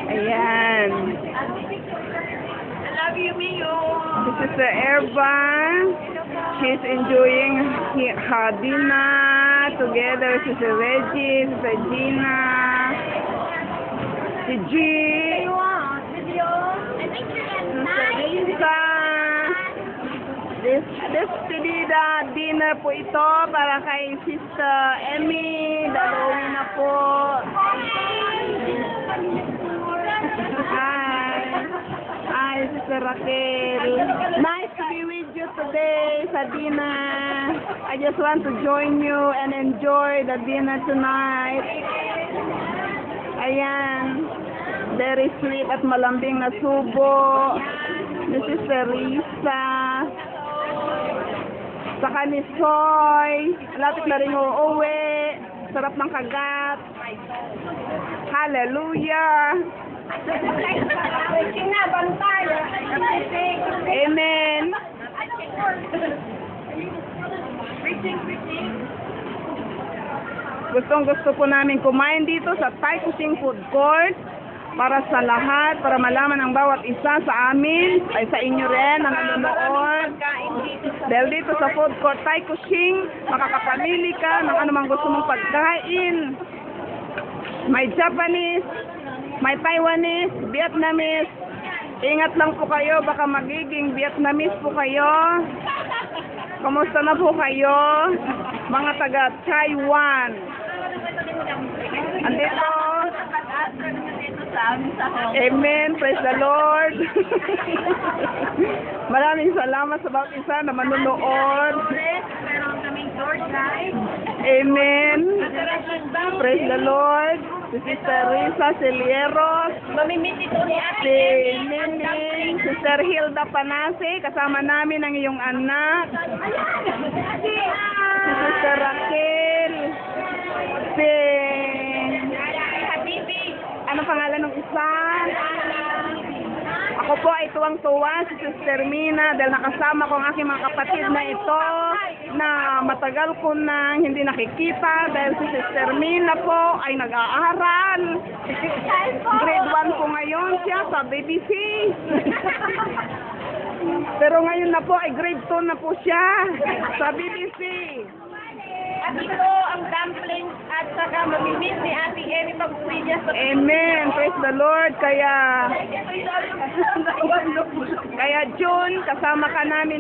Ayan. I love you, Mio. This is the Erban. She's enjoying her dinner together with Sister Reggie, Sister Gina, si G, Sister Lisa. This dinner po ito para kay Sister Emmy. Dalawi na po. Hi, Sister Raquel. Nice to be with you today sa dinner. I just want to join you and enjoy the dinner tonight. Ayan. Very sweet at malambing na subo. This is Teresa. Saka ni Soy. Lapit na rin uuwi. Sarap ng kagat. Hallelujah. Amen. Gusto po namin kumain dito sa Thai Cuisine Food Court para sa lahat, para malaman ang bawat isa sa amin, ay sa inyo rin na nanonood. Dahil dito sa Food Court Thai Cuisine, makakapamili ka ng anumang gusto mong pagkain. May Japanese, may Taiwanese, Vietnamese. Ingat lang po kayo, baka magiging Vietnamese po kayo. Kumusta na po kayo, mga taga Taiwan? Andito. Amen. Praise the Lord. Maraming salamat sa bawat isa na manunood. Amen. Praise the Lord. Si Sister Risa Celieros. Mamimit ito ni Ate Si Nini. Sister Hilda Panase. Kasama namin ang iyong anak. Si Sister Raquel. Si... Ano pangalan ng isa? Ako po ay tuwang-tuwa si Sister Mina dahil nakasama ko ang aking mga kapatid na ito na matagal ko nang hindi nakikita dahil si Sister Mina po ay nag-aaral. Grade 1 po ngayon siya sa BBC. Pero ngayon na po ay grade 2 na po siya sa BBC. At ito ang dumplings at saka mamimit ni Ate Emmy pag-uwi niya sa... Amen. Praise the Lord. Kaya June, kasama ka namin